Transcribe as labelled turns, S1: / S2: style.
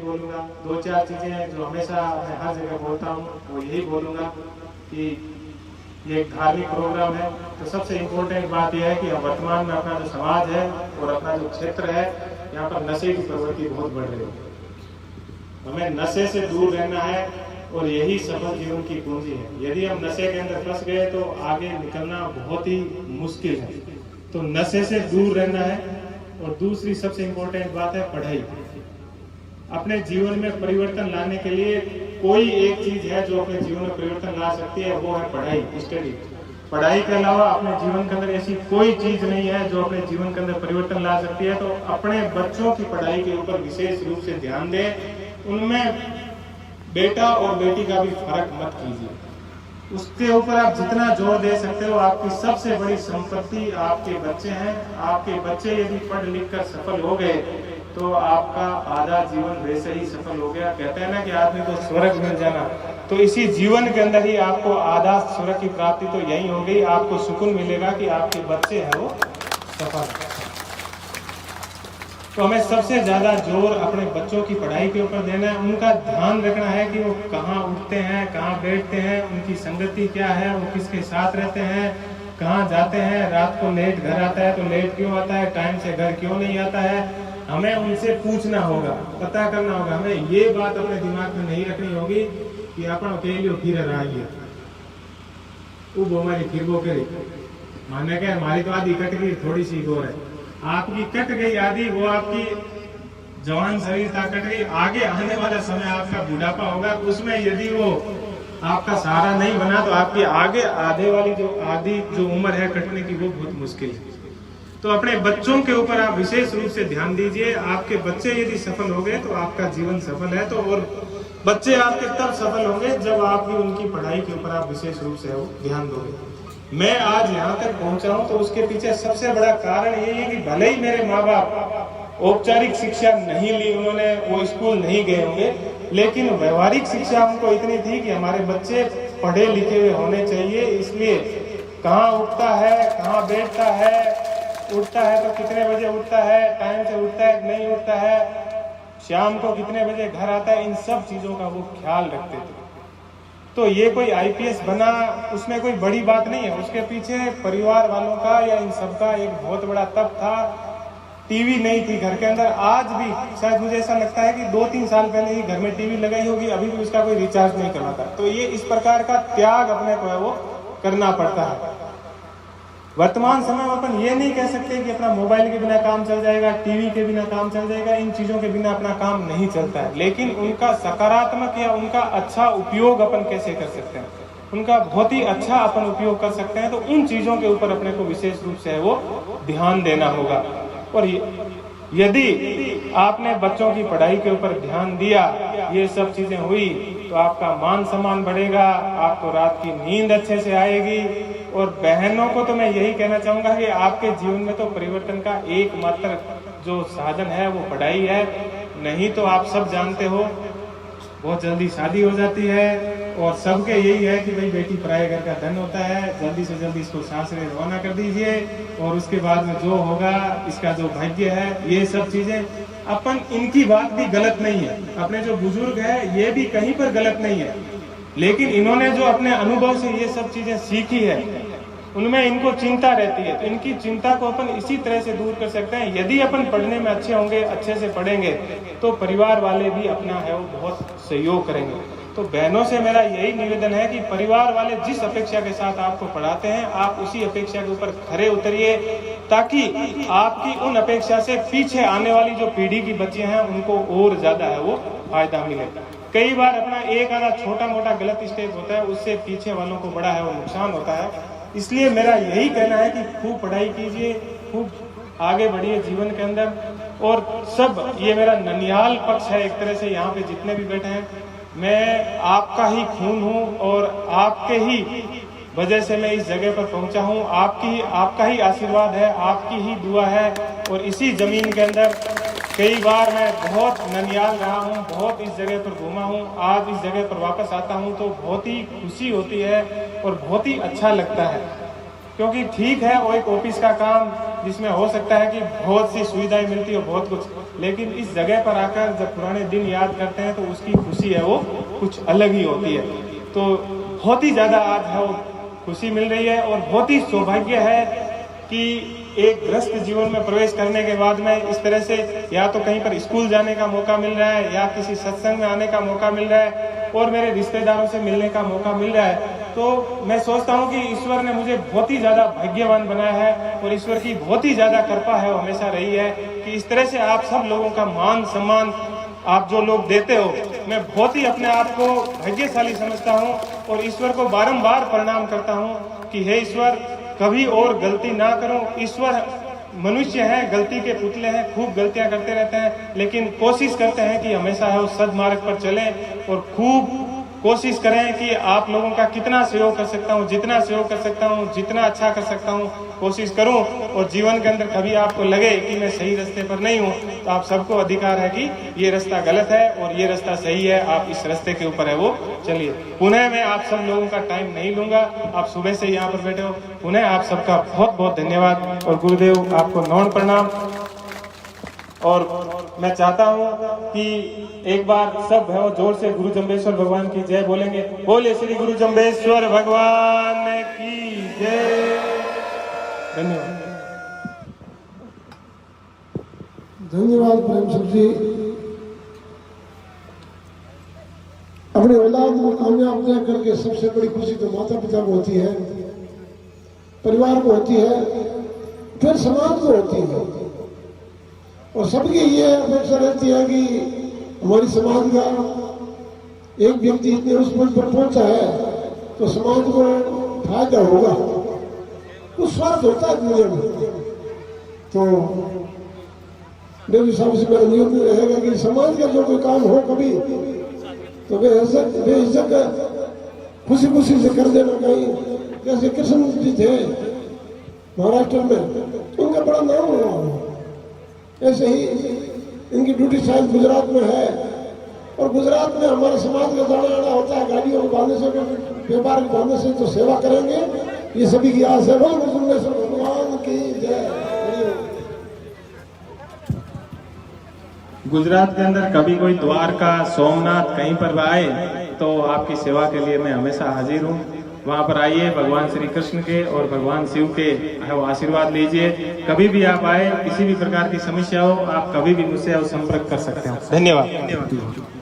S1: बोलूँगा। दो चार चीज़ें जो हमेशा मैं हर जगह बोलता हूँ वो यही बोलूँगा कि ये एक धार्मिक प्रोग्राम है। तो सबसे इम्पोर्टेंट बात यह है कि वर्तमान में अपना जो समाज है और अपना जो क्षेत्र है, यहाँ पर नशे की प्रवृत्ति बहुत बढ़ रही है। हमें नशे से दूर रहना है और यही सफल जीवन की कुंजी है। यदि हम नशे के अंदर फंस गए तो आगे निकलना बहुत ही मुश्किल है। तो नशे से दूर रहना है। और दूसरी सबसे इम्पोर्टेंट बात है पढ़ाई। अपने जीवन में परिवर्तन लाने के लिए कोई एक चीज है जो अपने जीवन में परिवर्तन ला सकती है, वो है पढ़ाई, स्टडी। पढ़ाई के अलावा अपने जीवन के अंदर ऐसी कोई चीज नहीं है जो अपने जीवन के अंदर परिवर्तन ला सकती है। तो अपने बच्चों की पढ़ाई के ऊपर विशेष रूप से ध्यान दें। उनमें बेटा और बेटी का भी फर्क मत कीजिए। उसके ऊपर आप जितना जोर दे सकते हो। आपकी सबसे बड़ी संपत्ति आपके बच्चे हैं। आपके बच्चे यदि पढ़ लिख कर सफल हो गए तो आपका आधा जीवन वैसे ही सफल हो गया। कहते हैं ना कि आदमी को स्वर्ग मिल जाना, तो इसी जीवन के अंदर ही आपको आधा स्वर्ग की प्राप्ति तो यही हो गई। आपको सुकून मिलेगा कि आपके बच्चे हैं वो सफल। तो हमें सबसे ज्यादा जोर अपने बच्चों की पढ़ाई के ऊपर देना है। उनका ध्यान रखना है कि वो कहाँ उठते हैं, कहाँ बैठते हैं, उनकी संगति क्या है, वो किसके साथ रहते हैं, कहाँ जाते हैं, रात को लेट घर आता है तो लेट क्यों आता है, टाइम से घर क्यों नहीं आता है। हमें उनसे पूछना होगा, पता करना होगा। हमें ये बात अपने दिमाग में नहीं रखनी होगी कि अपन अकेले फिर रही है वो हमारी फिर वो करे माने क्या हमारी तो आधी कट गई, थोड़ी सी और है। आपकी कट गई आधी, वो आपकी जवान शरीर था कट गई। आगे आने वाला समय आपका बुढ़ापा होगा, उसमें यदि वो आपका सहारा नहीं बना तो आपकी आगे आधे वाली आधी जो उम्र है कटने की वो बहुत मुश्किल है। तो अपने बच्चों के ऊपर आप विशेष रूप से ध्यान दीजिए। आपके बच्चे यदि सफल हो गए तो आपका जीवन सफल है। तो और बच्चे आपके तब सफल होंगे जब आप भी उनकी पढ़ाई के ऊपर आप विशेष रूप से ध्यान दोगे। मैं आज यहाँ तक पहुँचा हूँ तो उसके पीछे सबसे बड़ा कारण यही है कि भले ही मेरे माँ बाप औपचारिक शिक्षा नहीं ली, उन्होंने वो स्कूल नहीं गए होंगे, लेकिन व्यवहारिक शिक्षा उनको इतनी थी कि हमारे बच्चे पढ़े लिखे हुए होने चाहिए। इसलिए कहाँ उठता है, कहाँ बैठता है, उठता है तो कितने बजे उठता है, टाइम से उठता है नहीं उठता है, शाम को कितने बजे घर आता है, इन सब चीजों का वो ख्याल रखते थे। तो ये कोई आईपीएस बना उसमें कोई बड़ी बात नहीं है। उसके पीछे परिवार वालों का या इन सब का एक बहुत बड़ा तप था। टीवी नहीं थी घर के अंदर। आज भी शायद मुझे ऐसा लगता है कि 2-3 साल पहले ही घर में टीवी लगाई होगी, अभी भी उसका कोई रिचार्ज नहीं करवाता। तो ये इस प्रकार का त्याग अपने को है वो करना पड़ता है। वर्तमान समय में अपन ये नहीं कह सकते कि अपना मोबाइल के बिना काम चल जाएगा, टीवी के बिना काम चल जाएगा। इन चीजों के बिना अपना काम नहीं चलता है। लेकिन उनका सकारात्मक या उनका अच्छा उपयोग अपन कैसे कर सकते हैं, उनका बहुत ही अच्छा अपन उपयोग कर सकते हैं। तो उन चीजों के ऊपर अपने को विशेष रूप से वो ध्यान देना होगा। और यदि आपने बच्चों की पढ़ाई के ऊपर ध्यान दिया, ये सब चीजें हुई, तो आपका मान सम्मान बढ़ेगा, आपको रात की नींद अच्छे से आएगी। और बहनों को तो मैं यही कहना चाहूंगा कि आपके जीवन में तो परिवर्तन का एकमात्र जो साधन है वो पढ़ाई है। नहीं तो आप सब जानते हो बहुत जल्दी शादी हो जाती है और सबके यही है कि भाई बेटी पराये घर का धन होता है, जल्दी से जल्दी इसको सासरे रवाना कर दीजिए और उसके बाद में जो होगा इसका जो भाग्य है। ये सब चीजें अपन, इनकी बात भी गलत नहीं है, अपने जो बुजुर्ग है ये भी कहीं पर गलत नहीं है, लेकिन इन्होंने जो अपने अनुभव से ये सब चीजें सीखी है उनमें इनको चिंता रहती है। तो इनकी चिंता को अपन इसी तरह से दूर कर सकते हैं। यदि अपन पढ़ने में अच्छे होंगे, अच्छे से पढ़ेंगे, तो परिवार वाले भी अपना है वो बहुत सहयोग करेंगे। तो बहनों से मेरा यही निवेदन है कि परिवार वाले जिस अपेक्षा के साथ आपको पढ़ाते हैं, आप उसी अपेक्षा के ऊपर खरे उतरिए, ताकि आपकी उन अपेक्षा से पीछे आने वाली जो पीढ़ी की बच्चियां हैं उनको और ज्यादा है वो फायदा मिले। कई बार अपना एक आधा छोटा मोटा गलत स्टेप होता है, उससे पीछे वालों को बड़ा है वो नुकसान होता है। इसलिए मेरा यही कहना है कि खूब पढ़ाई कीजिए, खूब आगे बढ़िए जीवन के अंदर। और सब, ये मेरा ननिहाल पक्ष है एक तरह से, यहाँ पे जितने भी बैठे हैं मैं आपका ही खून हूँ और आपके ही वजह से मैं इस जगह पर पहुंचा हूँ। आपका ही आशीर्वाद है, आपकी ही दुआ है। और इसी जमीन के अंदर कई बार मैं बहुत ननिहाल रहा हूँ, बहुत इस जगह पर घूमा हूँ। आज इस जगह पर वापस आता हूँ तो बहुत ही खुशी होती है और बहुत ही अच्छा लगता है। क्योंकि ठीक है वो एक ऑफिस का काम जिसमें हो सकता है कि बहुत सी सुविधाएं मिलती हो बहुत कुछ, लेकिन इस जगह पर आकर जब पुराने दिन याद करते हैं तो उसकी खुशी है वो कुछ अलग ही होती है। तो बहुत ही ज़्यादा आज है वो खुशी मिल रही है और बहुत ही सौभाग्य है कि एक गृहस्थ जीवन में प्रवेश करने के बाद में इस तरह से या तो कहीं पर स्कूल जाने का मौका मिल रहा है या किसी सत्संग में आने का मौका मिल रहा है और मेरे रिश्तेदारों से मिलने का मौका मिल रहा है। तो मैं सोचता हूँ कि ईश्वर ने मुझे बहुत ही ज़्यादा भाग्यवान बनाया है और ईश्वर की बहुत ही ज़्यादा कृपा है वो हमेशा रही है कि इस तरह से आप सब लोगों का मान सम्मान आप जो लोग देते हो, मैं बहुत ही अपने आप को भाग्यशाली समझता हूँ और ईश्वर को बारंबार प्रणाम करता हूँ कि हे ईश्वर कभी और गलती ना करूं। ईश्वर मनुष्य है, गलती के पुतले हैं, खूब गलतियां करते रहते हैं, लेकिन कोशिश करते हैं कि हमेशा है उस सद्मार्ग पर चलें और खूब कोशिश करें कि आप लोगों का कितना सहयोग कर सकता हूं, जितना सहयोग कर सकता हूं, जितना अच्छा कर सकता हूं कोशिश करूं। और जीवन के अंदर कभी आपको लगे कि मैं सही रास्ते पर नहीं हूं तो आप सबको अधिकार है कि ये रास्ता गलत है और ये रास्ता सही है, आप इस रास्ते के ऊपर है वो चलिए। पुनः मैं आप सब लोगों का टाइम नहीं लूंगा, आप सुबह से यहाँ पर बैठे हो, पुनः आप सबका बहुत बहुत धन्यवाद और गुरुदेव आपको नमन प्रणाम। और मैं चाहता हूँ कि एक बार सब है जोर से गुरु जम्बेश्वर भगवान की जय बोलेंगे। बोले श्री गुरु जम्बेश्वर भगवान की जय। धन्यवाद।
S2: धन्यवाद प्रेम सिंह जी। अपनी औलाद को कामयाब देख करके सबसे बड़ी खुशी तो माता पिता को होती है, परिवार को होती है, फिर समाज को होती है और सबकी ये अपेक्षा रहती है कि हमारी समाज का एक व्यक्ति इतने उस पद पर पहुंचा है तो समाज को फायदा होगा, कुछ स्वार्थ होता है दुनिया में। तो देवी साहब से मेरा नियम रहेगा कि समाज का जो कोई काम हो कभी तो बेइज्जत खुशी खुशी से कर देना। कहीं जैसे कृष्ण जी थे महाराष्ट्र में, उनका बड़ा नाम हुआ, ऐसे ही इनकी ड्यूटी शायद गुजरात में है और गुजरात में हमारे समाज का जाना आना होता है, गाड़ियों को बांधने से, व्यापार के बांधने से, तो सेवा करेंगे, ये सभी की आस है। भगवान की जय।
S1: गुजरात के अंदर कभी कोई द्वारका, सोमनाथ कहीं पर आए तो आपकी सेवा के लिए मैं हमेशा हाजिर हूँ। वहाँ पर आइए, भगवान श्री कृष्ण के और भगवान शिव के आशीर्वाद लीजिए। कभी भी आप आए, किसी भी प्रकार की समस्या हो, आप कभी भी मुझसे संपर्क कर सकते हैं। धन्यवाद।